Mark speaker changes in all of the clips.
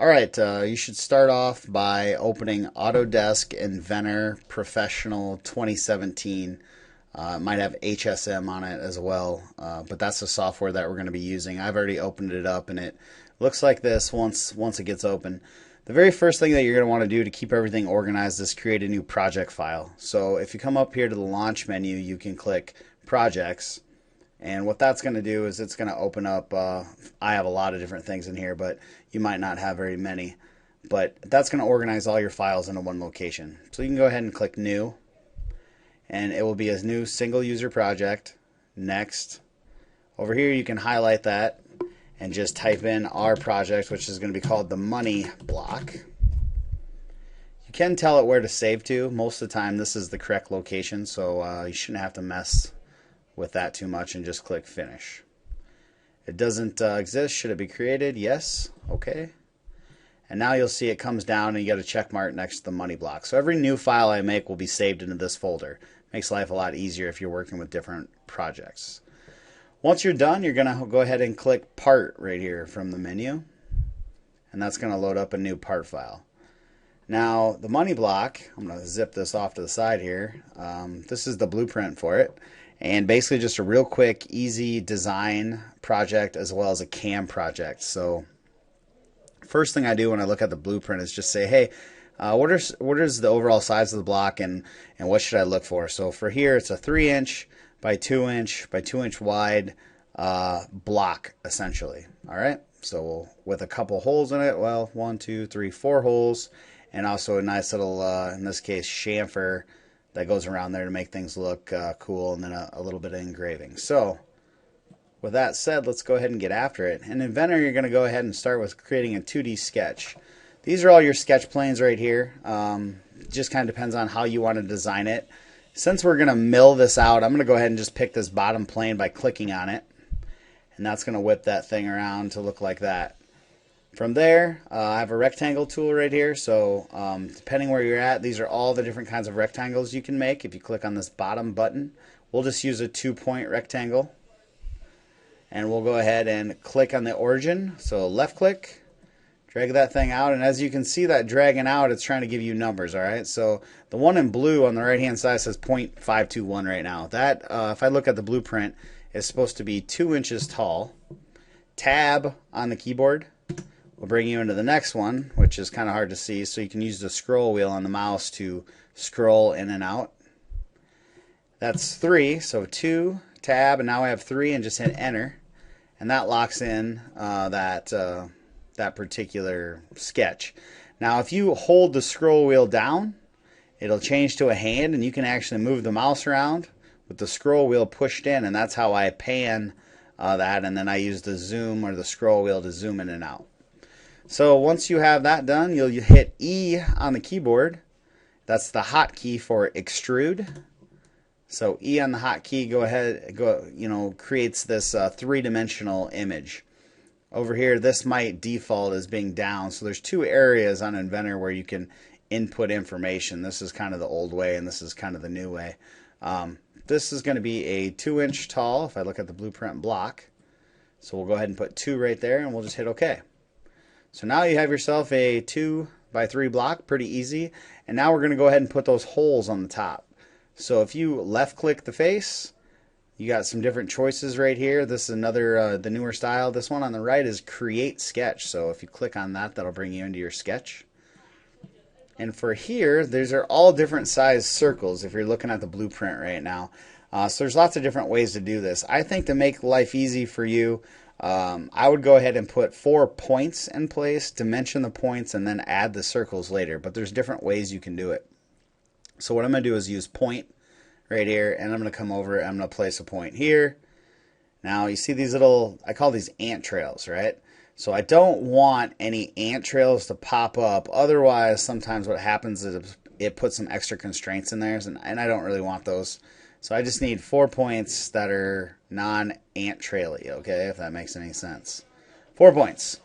Speaker 1: All right, you should start off by opening Autodesk Inventor Professional 2017. It might have HSM on it as well, but that's the software that we're going to be using. I've already opened it up, and it looks like this once it gets open. The very first thing that you're going to want to do to keep everything organized is create a new project file. So if you come up here to the Launch menu, you can click Projects. And what that's going to do is it's going to open up, I have a lot of different things in here, but you might not have very many. But that's going to organize all your files into one location. So you can go ahead and click New. And it will be a new single user project. Next. Over here you can highlight that and just type in our project, which is going to be called the Money block. You can tell it where to save to. Most of the time this is the correct location, so you shouldn't have to mess with that too much and just click Finish. It doesn't exist. Should it be created? Yes. Okay. And now you'll see it comes down and you got a check mark next to the Money block. So every new file I make will be saved into this folder. Makes life a lot easier if you're working with different projects. Once you're done, you're going to go ahead and click Part right here from the menu. And that's going to load up a new part file. Now the Money block, I'm going to zip this off to the side here. This is the blueprint for it. And basically just a real quick, easy design project as well as a CAM project. So first thing I do when I look at the blueprint is just say, hey, what is the overall size of the block and what should I look for? So for here, it's a 3" by 2" by 2" wide block, essentially. All right. So with a couple holes in it, well, 1, 2, 3, 4 holes, and also a nice little, in this case, chamfer that goes around there to make things look cool, and then a little bit of engraving. So with that said, let's go ahead and get after it. In Inventor, you're going to go ahead and start with creating a 2D sketch. These are all your sketch planes right here. Just kind of depends on how you want to design it. Since we're going to mill this out, I'm going to go ahead and just pick this bottom plane by clicking on it. And that's going to whip that thing around to look like that. From there, I have a rectangle tool right here, so depending where you're at, these are all the different kinds of rectangles you can make. If you click on this bottom button, we'll just use a 2-point rectangle. And we'll go ahead and click on the origin, so left click, drag that thing out, and as you can see that dragging out, it's trying to give you numbers, alright? So the one in blue on the right hand side says 0.521 right now. That, if I look at the blueprint, is supposed to be 2 inches tall. Tab on the keyboard will bring you into the next one, which is kind of hard to see, so you can use the scroll wheel on the mouse to scroll in and out. That's 3, so 2, tab, and now I have 3, and just hit enter, and that locks in that particular sketch. Now if you hold the scroll wheel down, it'll change to a hand, and you can actually move the mouse around with the scroll wheel pushed in, and that's how I pan that, and then I use the zoom or the scroll wheel to zoom in and out. So once you have that done, you'll hit E on the keyboard. That's the hotkey for extrude. So E on the hotkey, creates this 3-dimensional image. Over here, this might default as being down. So there's 2 areas on Inventor where you can input information. This is kind of the old way, and this is kind of the new way. This is going to be a 2" tall if I look at the blueprint block. So we'll go ahead and put 2 right there, and we'll just hit OK. So now you have yourself a 2 by 3 block, pretty easy. And now we're going to go ahead and put those holes on the top. So if you left click the face, you got some different choices right here. This is another, the newer style. This one on the right is Create Sketch. So if you click on that, that'll bring you into your sketch. And for here, these are all different size circles if you're looking at the blueprint right now. So there's lots of different ways to do this. I think to make life easy for you, I would go ahead and put 4 points in place, dimension the points, and then add the circles later. But there's different ways you can do it. So what I'm going to do is use point right here, and I'm going to come over and I'm going to place a point here. Now you see these little, I call these ant trails, right? So I don't want any ant trails to pop up. Otherwise, sometimes what happens is it puts some extra constraints in there, and I don't really want those. So I just need 4 points that are non-ant traily, okay, if that makes any sense. 4 points.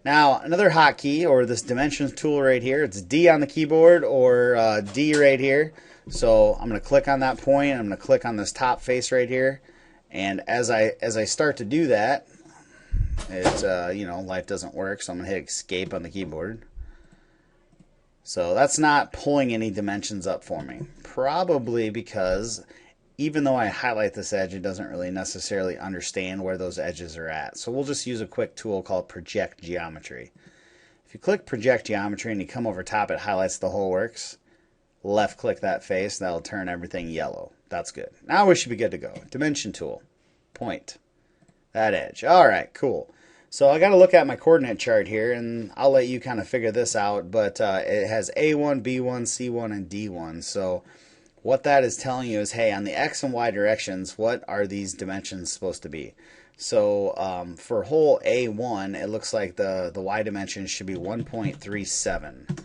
Speaker 1: Now, another hotkey, or this dimensions tool right here, it's D on the keyboard or D right here. So I'm going to click on that point. I'm going to click on this top face right here. And as I start to do that, life doesn't work, so I'm going to hit escape on the keyboard. So that's not pulling any dimensions up for me. Probably because even though I highlight this edge, it doesn't really necessarily understand where those edges are at. So we'll just use a quick tool called Project Geometry. If you click Project Geometry and you come over top, it highlights the whole works. Left click that face, that'll turn everything yellow. That's good. Now we should be good to go. Dimension tool. Point. That edge. Alright, cool. So I got to look at my coordinate chart here, and I'll let you kind of figure this out, but it has A1, B1, C1, and D1. So what that is telling you is, hey, on the X and Y directions, what are these dimensions supposed to be? So for hole A1, it looks like the Y dimension should be 1.37.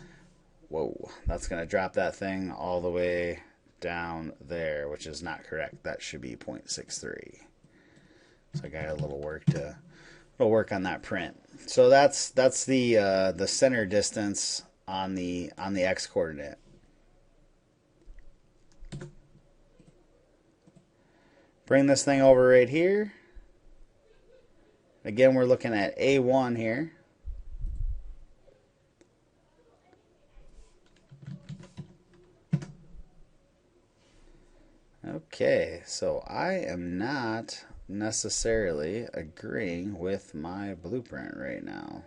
Speaker 1: Whoa, that's going to drop that thing all the way down there, which is not correct. That should be 0.63. So I got a little work on that print. So that's the center distance on the X coordinate. Bring this thing over right here. Again, we're looking at A1 here. Okay, so I am not necessarily agreeing with my blueprint right now.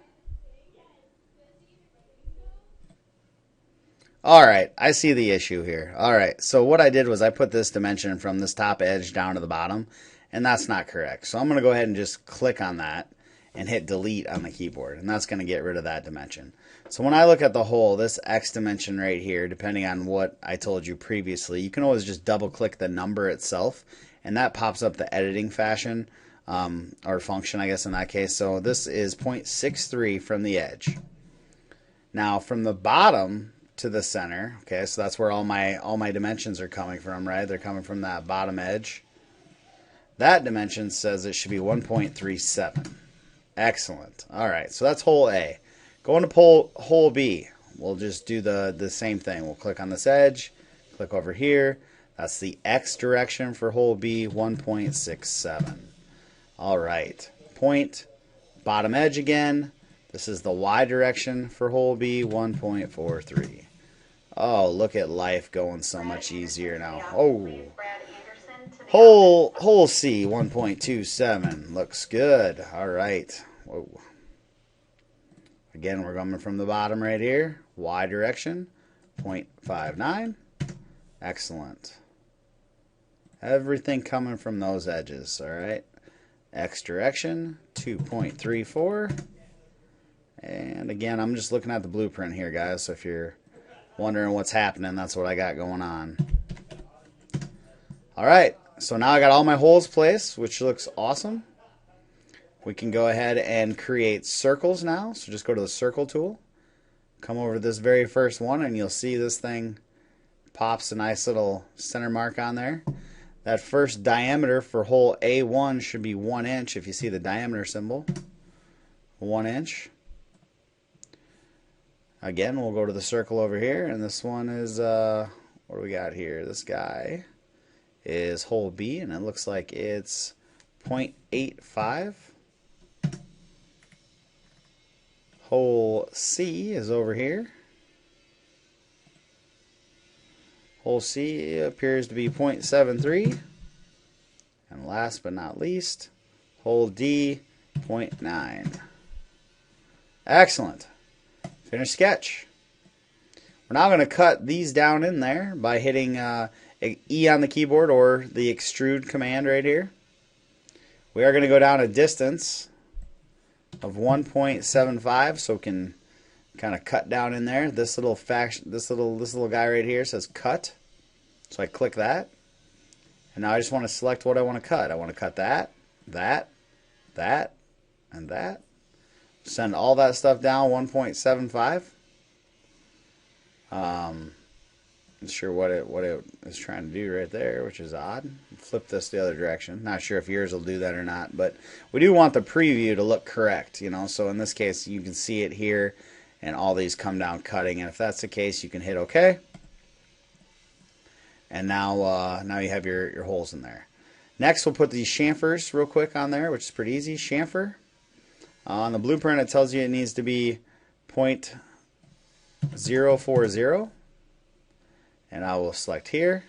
Speaker 1: Alright, I see the issue here. Alright, so what I did was I put this dimension from this top edge down to the bottom, and that's not correct. So I'm going to go ahead and just click on that and hit delete on the keyboard, and that's going to get rid of that dimension. So when I look at the whole, this X dimension right here, depending on what I told you previously, you can always just double click the number itself, and that pops up the editing fashion, or function, I guess in that case. So this is 0.63 from the edge. Now from the bottom to the center, okay, so that's where all my dimensions are coming from, right? They're coming from that bottom edge. That dimension says it should be 1.37. Excellent. All right, so that's hole A. Going to hole B, we'll just do the same thing. We'll click on this edge, click over here. That's the X direction for hole B, 1.67. All right, point, bottom edge again. This is the Y direction for hole B, 1.43. Oh, look at life going so much easier now. Oh, hole C, 1.27. Looks good. All right. Whoa. Again, we're coming from the bottom right here. Y direction, 0.59. Excellent. Everything coming from those edges. All right. X direction, 2.34. And again, I'm just looking at the blueprint here, guys. So if you're wondering what's happening, that's what I got going on. All right. So now I got all my holes placed, which looks awesome. We can go ahead and create circles now. So just go to the circle tool. Come over to this very first one, and you'll see this thing pops a nice little center mark on there. That first diameter for hole A1 should be 1 inch if you see the diameter symbol. 1 inch. Again, we'll go to the circle over here, and this one is, what do we got here? This guy is hole B, and it looks like it's 0.85. Hole C is over here. Hole C appears to be 0.73. And last but not least, hole D, 0.9. Excellent. Finish sketch. We're now going to cut these down in there by hitting E on the keyboard or the extrude command right here. We are going to go down a distance of 1.75, so we can kind of cut down in there. This little guy right here says cut. So I click that. And now I just want to select what I want to cut. I want to cut that, that, and that. Send all that stuff down 1.75. Not sure what it is trying to do right there, which is odd. Flip this the other direction. Not sure if yours will do that or not, but we do want the preview to look correct, you know. So in this case, you can see it here, and all these come down cutting. And if that's the case, you can hit OK. And now you have your holes in there. Next, we'll put these chamfers real quick on there, which is pretty easy. Chamfer. On the blueprint, it tells you it needs to be 0.040. And I will select here,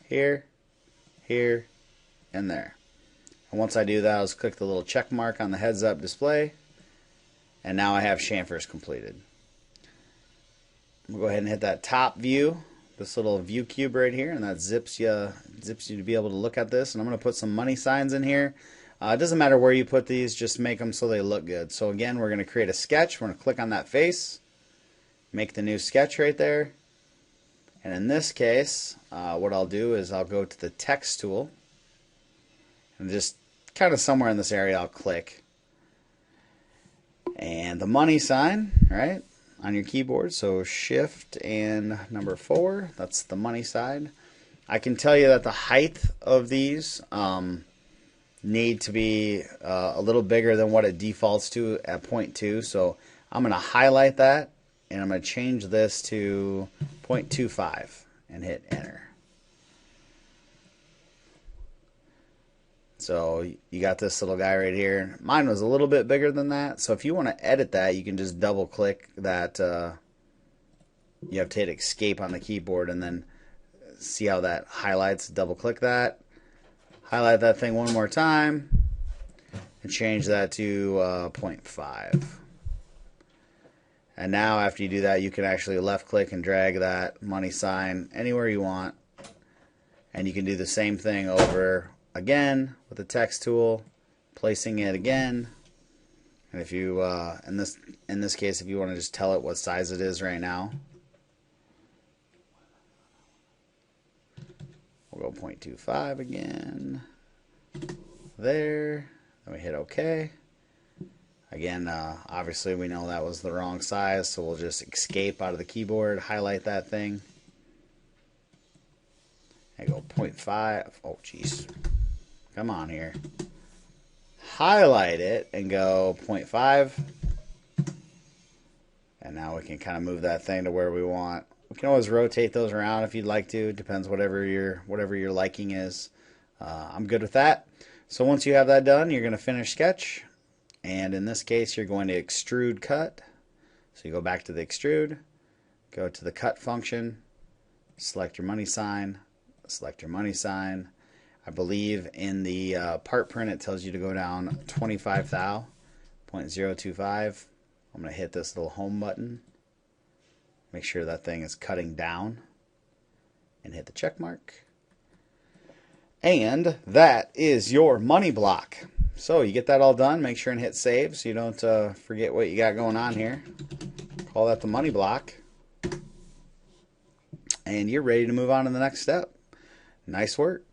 Speaker 1: here, here, and there. And once I do that, I'll just click the little check mark on the heads up display. And now I have chamfers completed. We'll go ahead and hit that top view, this little view cube right here, and that zips you to be able to look at this. And I'm going to put some money signs in here. It doesn't matter where you put these, just make them so they look good. So again, we're going to create a sketch. We're going to click on that face, make the new sketch right there. And in this case, what I'll do is I'll go to the text tool, and just kind of somewhere in this area I'll click. And the money sign, right, on your keyboard, so shift and number 4, that's the money side. I can tell you that the height of these need to be a little bigger than what it defaults to at 0.2, so I'm going to highlight that, and I'm going to change this to 0.25 and hit enter. So you got this little guy right here. Mine was a little bit bigger than that, so if you want to edit that, you can just double click that. You have to hit escape on the keyboard and then see how that highlights. Double click that, highlight that thing one more time, and change that to 0.5. And now after you do that, you can actually left click and drag that money sign anywhere you want, and you can do the same thing over again with the text tool, placing it again. And if you in this case, if you want to just tell it what size it is right now, we'll go 0.25 again there, then we hit OK. Again, obviously we know that was the wrong size, so we'll just escape out of the keyboard, highlight that thing, and go 0.5. Oh geez, come on here. Highlight it and go 0.5. And now we can kind of move that thing to where we want. We can always rotate those around if you'd like to. Depends whatever your liking is. I'm good with that. So once you have that done, you're going to finish sketch. And in this case, you're going to extrude cut. So you go back to the extrude, go to the cut function, select your money sign, select your money sign. I believe in the part print it tells you to go down 25 thou, 0.025. I'm going to hit this little home button. Make sure that thing is cutting down and hit the check mark. And that is your money block. So you get that all done, make sure and hit save so you don't forget what you got going on here. Call that the money block. And you're ready to move on to the next step. Nice work.